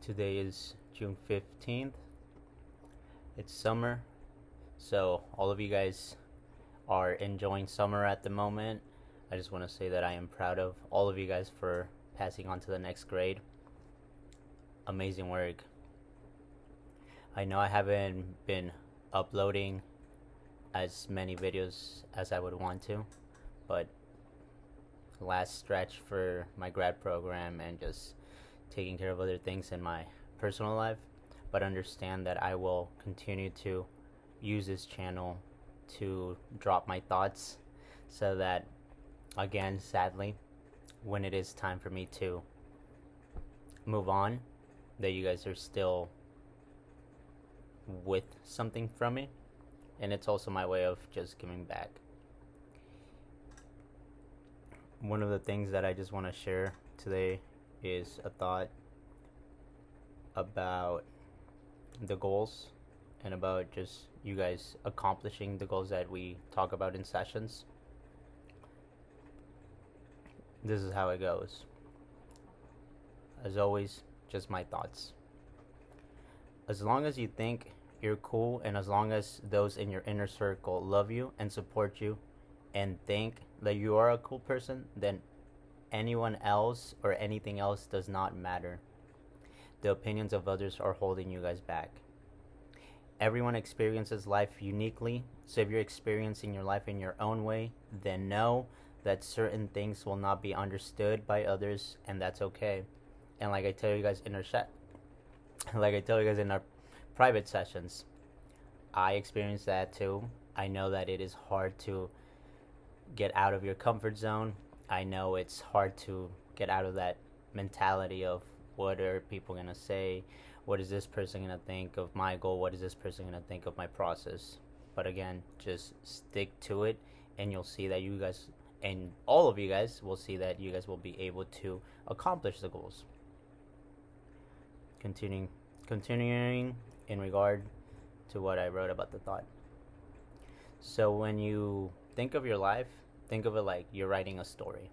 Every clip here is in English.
Today is June 15th. It's summer, so all of you guys are enjoying summer at the moment. I just want to say that I am proud of all of you guys for passing on to the next grade. Amazing work. I know I haven't been uploading as many videos as I would want to, but last stretch for my grad program and just taking care of other things in my personal life. But understand that I will continue to use this channel to drop my thoughts so that, again, sadly, when it is time for me to move on, that you guys are still with something from me. And it's also my way of just giving back. One of the things that I just want to share today is a thought about the goals and about just you guys accomplishing the goals that we talk about in sessions. This is how it goes. As always, just my thoughts. As long as you think you're cool, and as long as those in your inner circle love you and support you and think that you are a cool person, then anyone else or anything else does not matter. The opinions of others are holding you guys back. Everyone experiences life uniquely, so if you're experiencing your life in your own way, then know that certain things will not be understood by others, and that's okay. And like I tell you guys in our private sessions, I experienced that too. I know that it is hard to get out of your comfort zone. I know it's hard to get out of that mentality of what are people going to say? What is this person going to think of my goal? What is this person going to think of my process? But again, just stick to it, and you'll see that you guys, and all of you guys will see that you guys will be able to accomplish the goals. Continuing in regard to what I wrote about the thought. So when you think of your life, think of it like you're writing a story.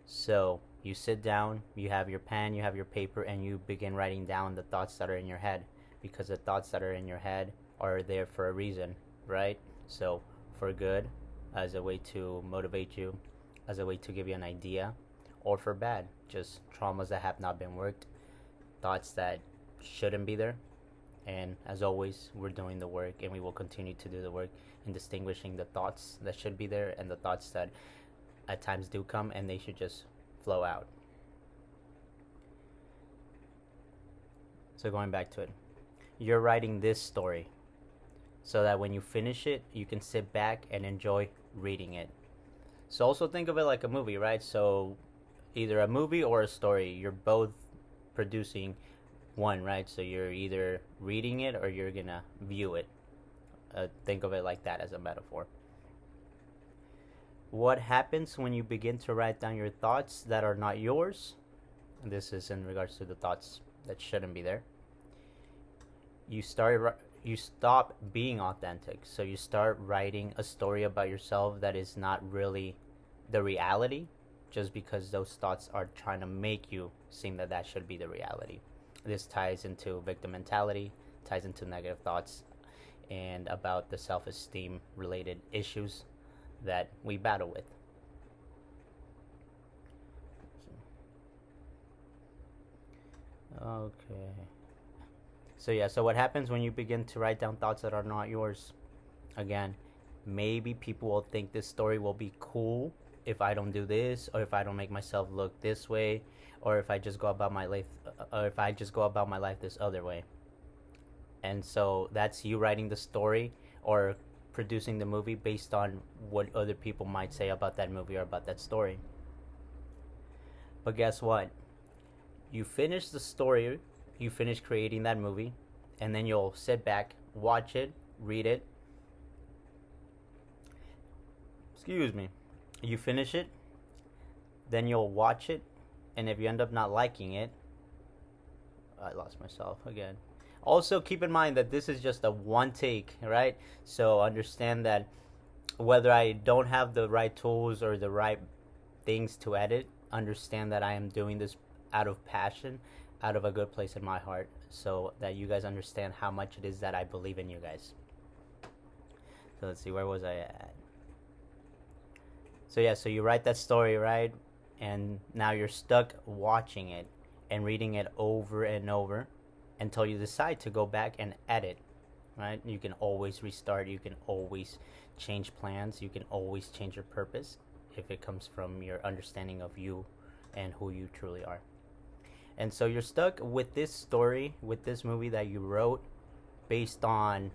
So you sit down, you have your pen, you have your paper, and you begin writing down the thoughts that are in your head, because the thoughts that are in your head are there for a reason, right? So for good, as a way to motivate you, as a way to give you an idea, or for bad, just traumas that have not been worked, thoughts that shouldn't be there. And as always, we're doing the work, and we will continue to do the work in distinguishing the thoughts that should be there and the thoughts that at times do come and they should just flow out. So going back to it, you're writing this story so that when you finish it, you can sit back and enjoy reading it. So also think of it like a movie, right? So either a movie or a story, you're both producing one, right? So you're either reading it or you're gonna view it. Think of it like that as a metaphor. What happens when you begin to write down your thoughts that are not yours? This is in regards to the thoughts that shouldn't be there. You stop being authentic. So you start writing a story about yourself that is not really the reality, just because those thoughts are trying to make you seem that that should be the reality. This ties into victim mentality, ties into negative thoughts, and about the self-esteem related issues that we battle with. Okay. So what happens when you begin to write down thoughts that are not yours? Again, maybe people will think this story will be cool if I don't do this, or if I don't make myself look this way, or if I just go about my life this other way. And so that's you writing the story or producing the movie based on what other people might say about that movie or about that story. But guess what? You finish the story, you finish creating that movie, and then you'll sit back, watch it, read it. Excuse me. You finish it, then you'll watch it, and if you end up not liking it, I lost myself again. Also, keep in mind that this is just a one take, right? So understand that whether I don't have the right tools or the right things to edit, understand that I am doing this out of passion, out of a good place in my heart so that you guys understand how much it is that I believe in you guys. So let's see, where was I at? So yeah, so you write that story, right? And now you're stuck watching it and reading it over and over until you decide to go back and edit, right? You can always restart, you can always change plans, you can always change your purpose if it comes from your understanding of you and who you truly are. And so you're stuck with this story, with this movie that you wrote based on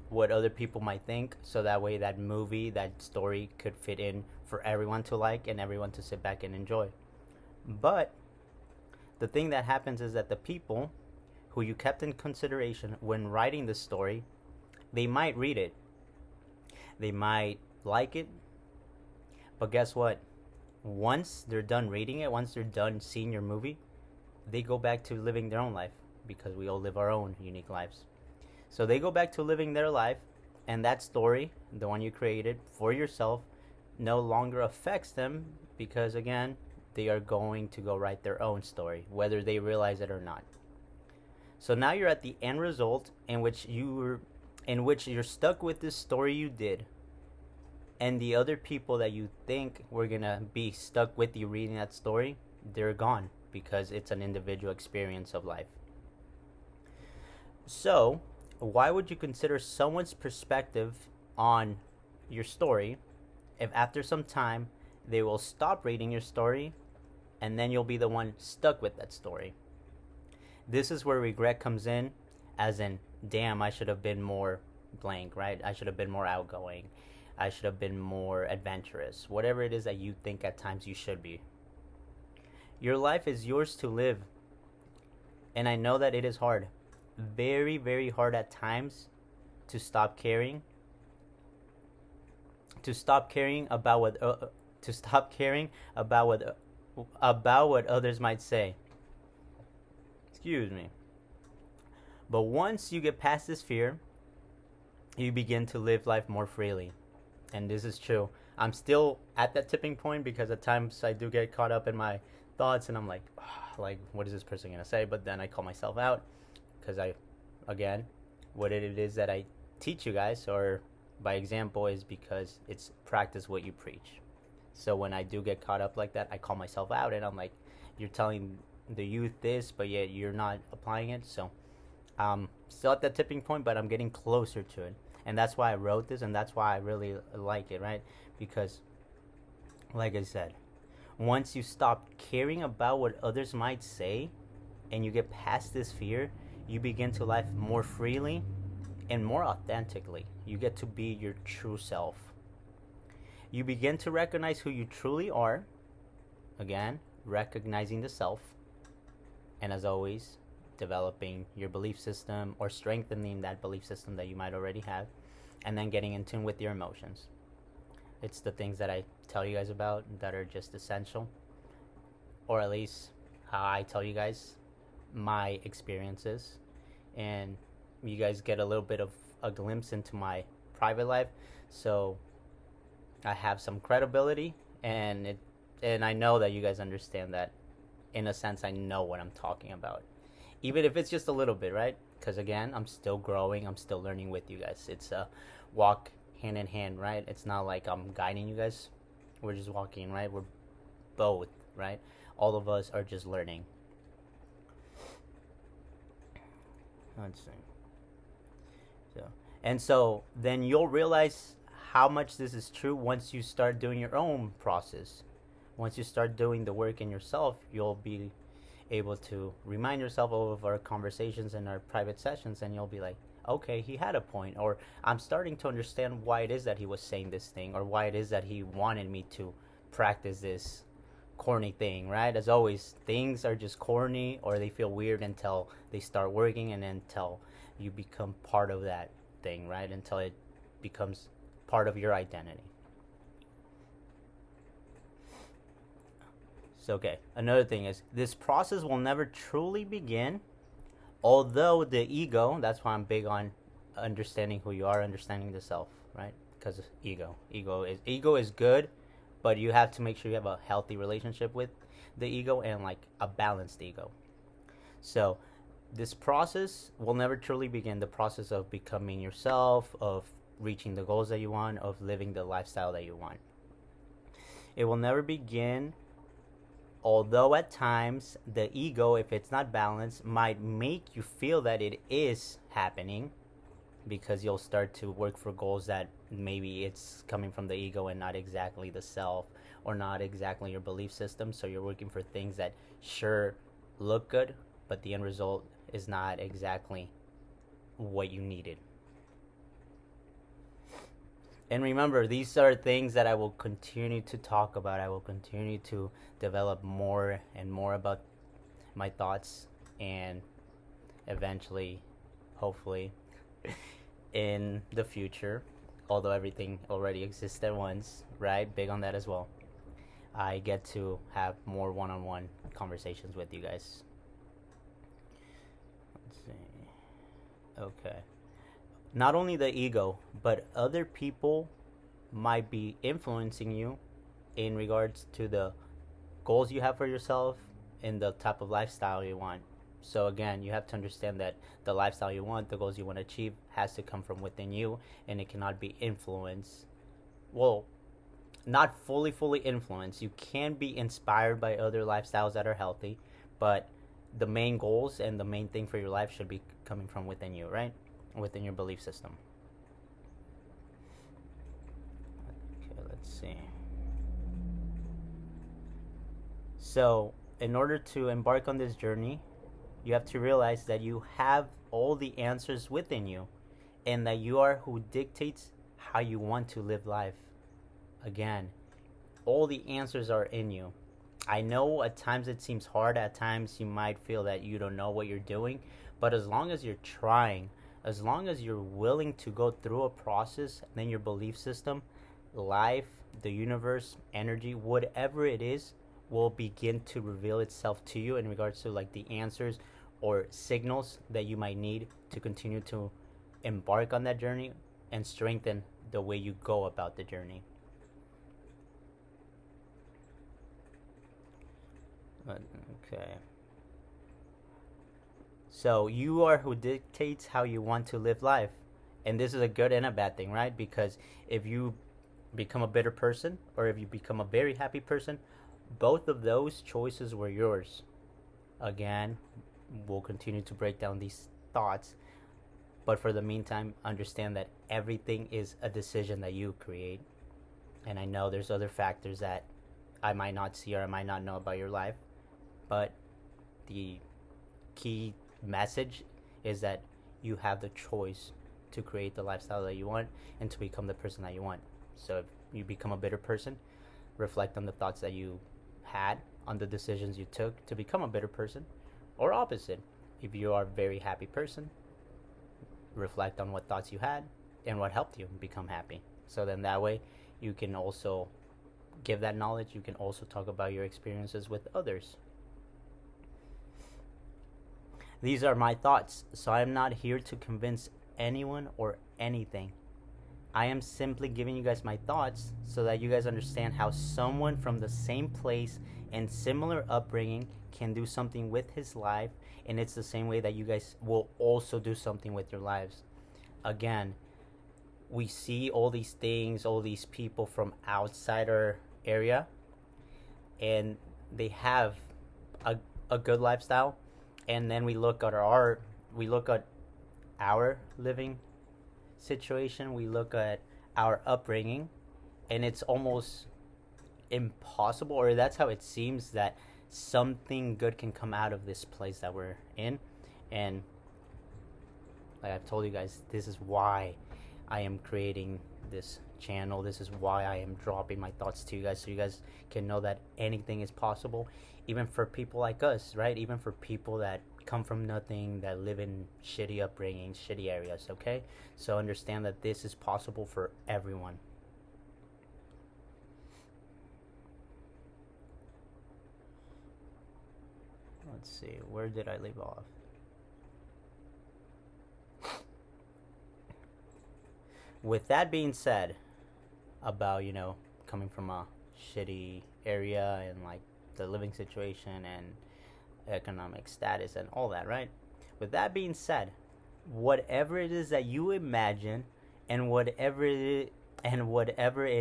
what other people might think, so that way that movie, that story could fit in for everyone to like and everyone to sit back and enjoy. But the thing that happens is that the people who you kept in consideration when writing this story, they might read it, they might like it, but guess what? Once they're done reading it, once they're done seeing your movie, they go back to living their own life, because we all live our own unique lives. So they go back to living their life, and that story, the one you created for yourself, no longer affects them, because again, they are going to go write their own story, whether they realize it or not. So now you're at the end result in which you're stuck with this story you did, and the other people that you think were gonna be stuck with you reading that story, they're gone, because it's an individual experience of life. So why would you consider someone's perspective on your story if after some time they will stop reading your story, and then you'll be the one stuck with that story? This is where regret comes in, as in, damn, I should have been more blank, right? I should have been more outgoing. I should have been more adventurous. Whatever it is that you think at times you should be. Your life is yours to live. And I know that it is hard. Very, very hard at times to stop caring. To stop caring about what others might say. Excuse me. But once you get past this fear, you begin to live life more freely. And this is true. I'm still at that tipping point, because at times I do get caught up in my thoughts, and I'm like, what is this person going to say? But then I call myself out, because what it is that I teach you guys, or by example, is because it's practice what you preach. So when I do get caught up like that, I call myself out, and I'm like, you're telling the youth this, but yet you're not applying it. So still at that tipping point, but I'm getting closer to it. And that's why I wrote this, and that's why I really like it, right? Because, like I said, once you stop caring about what others might say, and you get past this fear, you begin to live more freely and more authentically. You get to be your true self. You begin to recognize who you truly are. Again, recognizing the self. And as always, developing your belief system, or strengthening that belief system that you might already have, and then getting in tune with your emotions. It's the things that I tell you guys about that are just essential, or at least how I tell you guys my experiences, and you guys get a little bit of a glimpse into my private life, so I have some credibility, and I know that you guys understand that. In a sense, I know what I'm talking about, even if it's just a little bit, right? Because again, I'm still growing, I'm still learning with you guys. It's a walk hand in hand, right? It's not like I'm guiding you guys. We're just walking, right? We're both, right? All of us are just learning. Let's see. So then you'll realize how much this is true once you start doing your own process. Once you start doing the work in yourself, you'll be able to remind yourself of our conversations and our private sessions, and you'll be like, okay, he had a point, or I'm starting to understand why it is that he was saying this thing, or why it is that he wanted me to practice this corny thing, right? As always, things are just corny, or they feel weird until they start working, and until you become part of that thing, right? Until it becomes part of your identity. So, okay, another thing is, this process will never truly begin, although the ego, that's why I'm big on understanding who you are, understanding the self, right? Because ego is good, but you have to make sure you have a healthy relationship with the ego, and like a balanced ego. So this process will never truly begin. The process of becoming yourself, of reaching the goals that you want, of living the lifestyle that you want. It will never begin, although at times the ego, if it's not balanced, might make you feel that it is happening, because you'll start to work for goals that maybe it's coming from the ego and not exactly the self, or not exactly your belief system. So you're working for things that sure look good, but the end result is not exactly what you needed. And remember, these are things that I will continue to talk about. I will continue to develop more and more about my thoughts, and eventually, hopefully, in the future, although everything already exists at once, right? Big on that as well. I get to have more one-on-one conversations with you guys. Let's see. Okay. Not only the ego, but other people might be influencing you in regards to the goals you have for yourself and the type of lifestyle you want. So again, you have to understand that the lifestyle you want, the goals you want to achieve, has to come from within you, and it cannot be influenced. Well, not fully influenced. You can be inspired by other lifestyles that are healthy, but the main goals and the main thing for your life should be coming from within you, right? Within your belief system. Okay, let's see. So, in order to embark on this journey, you have to realize that you have all the answers within you, and that you are who dictates how you want to live life. Again, all the answers are in you. I know at times it seems hard, at times you might feel that you don't know what you're doing, but as long as you're trying, as long as you're willing to go through a process, then your belief system, life, the universe, energy, whatever it is, will begin to reveal itself to you in regards to like the answers or signals that you might need to continue to embark on that journey and strengthen the way you go about the journey. Okay. So you are who dictates how you want to live life. And this is a good and a bad thing, right? Because if you become a bitter person, or if you become a very happy person, both of those choices were yours. Again, we'll continue to break down these thoughts. But for the meantime, understand that everything is a decision that you create. And I know there's other factors that I might not see or I might not know about your life. But the key message is that you have the choice to create the lifestyle that you want and to become the person that you want. So if you become a bitter person, reflect on the thoughts that you had, on the decisions you took to become a bitter person. Or opposite, if you are a very happy person, reflect on what thoughts you had and what helped you become happy. So then that way you can also give that knowledge. You can also talk about your experiences with others. These are my thoughts, so I am not here to convince anyone or anything. I am simply giving you guys my thoughts so that you guys understand how someone from the same place and similar upbringing can do something with his life, and it's the same way that you guys will also do something with your lives. Again, we see all these things, all these people from outside our area, and they have a good lifestyle, and then we look at our living situation, we look at our upbringing, and it's almost impossible, or that's how it seems, that something good can come out of this place that we're in. And like I've told you guys, this is why I am creating this channel. This is why I am dropping my thoughts to you guys, so you guys can know that anything is possible, even for people like us, right? Even for people that come from nothing, that live in shitty upbringings, shitty areas, okay? So understand that this is possible for everyone. Let's see, where did I leave off? With that being said, about, coming from a shitty area and like the living situation and economic status and all that, right? With that being said, whatever it is that you imagine and whatever it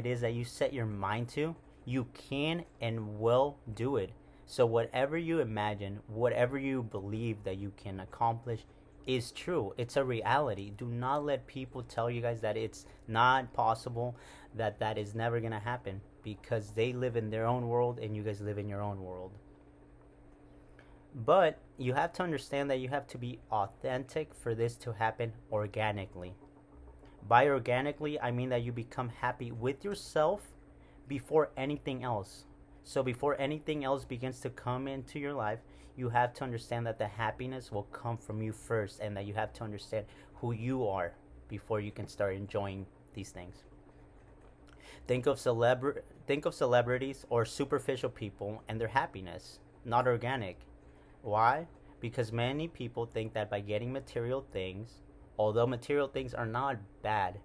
is that you set your mind to, you can and will do it. So whatever you imagine, whatever you believe that you can accomplish is true. It's a reality. Do not let people tell you guys that it's not possible, that that is never going to happen, because they live in their own world and you guys live in your own world. But you have to understand that you have to be authentic for this to happen organically. By organically, I mean that you become happy with yourself before anything else. So before anything else begins to come into your life, you have to understand that the happiness will come from you first, and that you have to understand who you are before you can start enjoying these things. Think of celebrities or superficial people and their happiness, not organic. Why? Because many people think that by getting material things, although material things are not bad,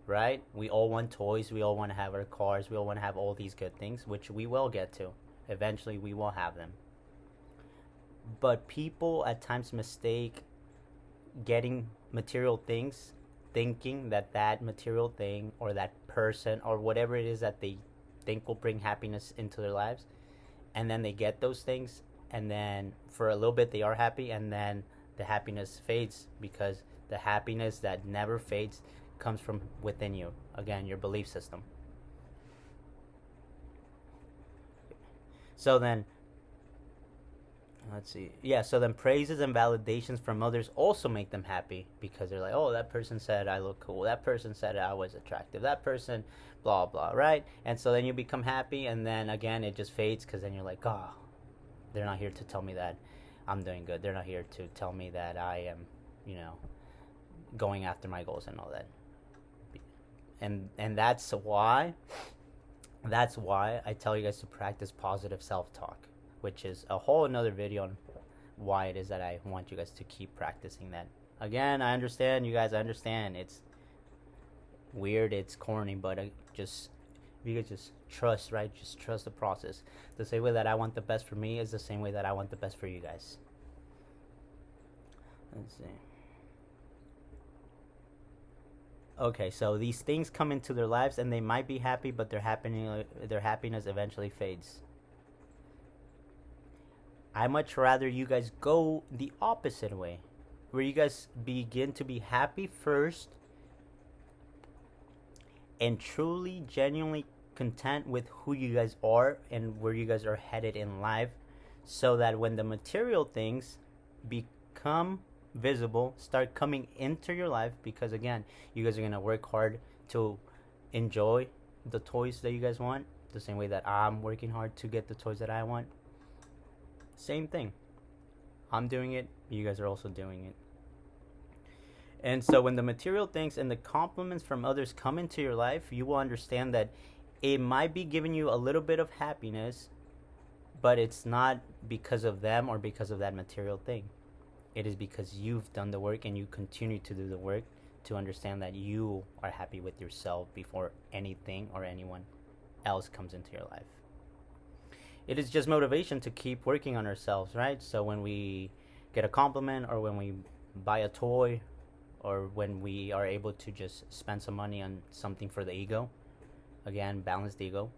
right? We all want toys, we all want to have our cars, we all want to have all these good things, which we will get to. Eventually, we will have them. But people at times mistake getting material things, thinking that that material thing or that person or whatever it is that they think will bring happiness into their lives, and then they get those things, and then for a little bit they are happy, and then the happiness fades, because the happiness that never fades comes from within you. Again, your belief system. So then, let's see. Yeah, so then praises and validations from others also make them happy, because they're like, oh, that person said I look cool. That person said I was attractive. That person, blah, blah, right? And so then you become happy, and then again, it just fades, because then you're like, oh, they're not here to tell me that I'm doing good. They're not here to tell me that I am, going after my goals and all that. And that's why I tell you guys to practice positive self-talk, which is a whole another video on why it is that I want you guys to keep practicing that. Again, I understand, you guys, I understand. It's weird, it's corny, but if you could just trust, right? Just trust the process. The same way that I want the best for me is the same way that I want the best for you guys. Let's see. Okay, so these things come into their lives and they might be happy, but their happiness eventually fades. I much rather you guys go the opposite way, where you guys begin to be happy first and truly, genuinely content with who you guys are and where you guys are headed in life, so that when the material things become visible, start coming into your life, because again, you guys are going to work hard to enjoy the toys that you guys want, the same way that I'm working hard to get the toys that I want. Same thing. I'm doing it, you guys are also doing it. And so when the material things and the compliments from others come into your life, you will understand that it might be giving you a little bit of happiness, but it's not because of them or because of that material thing. It is because you've done the work and you continue to do the work to understand that you are happy with yourself before anything or anyone else comes into your life. It is just motivation to keep working on ourselves, right? So when we get a compliment, or when we buy a toy, or when we are able to just spend some money on something for the ego, again, balance the ego,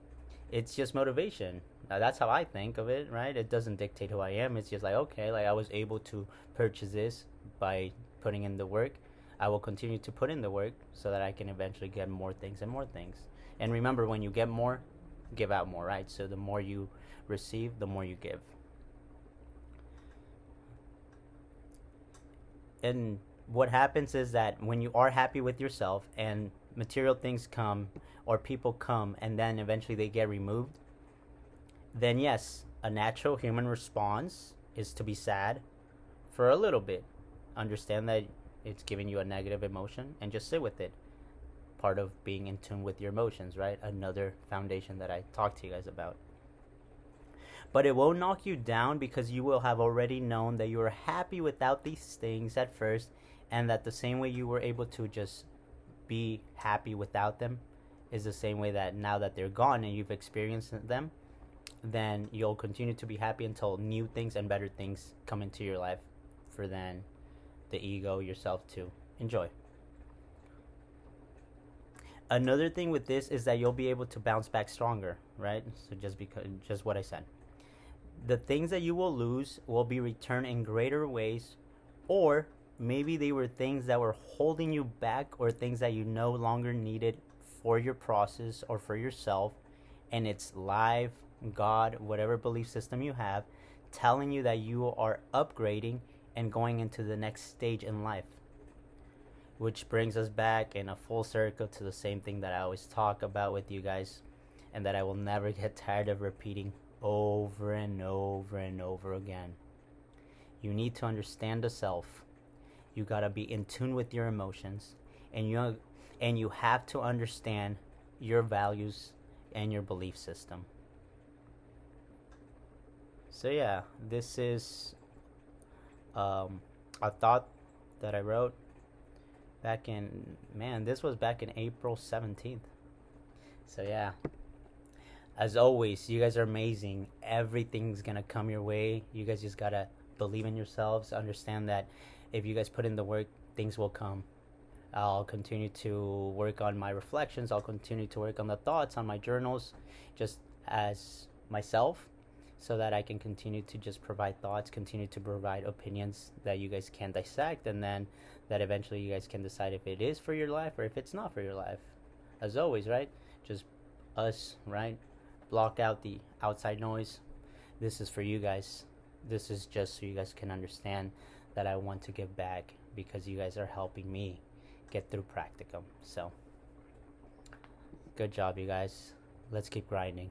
it's just motivation. That's how I think of it, right? It doesn't dictate who I am. It's just like, okay, like I was able to purchase this by putting in the work. I will continue to put in the work so that I can eventually get more things and more things. And remember, when you get more, give out more, right? So the more you receive, the more you give. And what happens is that when you are happy with yourself and material things come or people come and then eventually they get removed, then yes, a natural human response is to be sad for a little bit. Understand that it's giving you a negative emotion and just sit with it. Part of being in tune with your emotions, right? Another foundation that I talked to you guys about. But it won't knock you down, because you will have already known that you were happy without these things at first, and that the same way you were able to just be happy without them is the same way that now that they're gone and you've experienced them, then you'll continue to be happy until new things and better things come into your life for then the ego yourself to enjoy. Another thing with this is that you'll be able to bounce back stronger, right? So just what I said. The things that you will lose will be returned in greater ways, or maybe they were things that were holding you back or things that you no longer needed for your process or for yourself, and it's life, God, whatever belief system you have, telling you that you are upgrading and going into the next stage in life. Which brings us back in a full circle to the same thing that I always talk about with you guys, and that I will never get tired of repeating over and over and over again. You need to understand the self. You gotta be in tune with your emotions, and you have to understand your values and your belief system. So yeah, this is a thought that I wrote back in, this was back in April 17th. So yeah, as always, you guys are amazing. Everything's gonna come your way. You guys just gotta believe in yourselves. Understand that if you guys put in the work, things will come. I'll continue to work on my reflections. I'll continue to work on the thoughts on my journals, just as myself, so that I can continue to just provide thoughts, continue to provide opinions that you guys can dissect, and then that eventually you guys can decide if it is for your life or if it's not for your life. As always, right? Just us, right? Block out the outside noise. This is for you guys. This is just so you guys can understand that I want to give back, because you guys are helping me get through practicum. So good job, you guys. Let's keep grinding.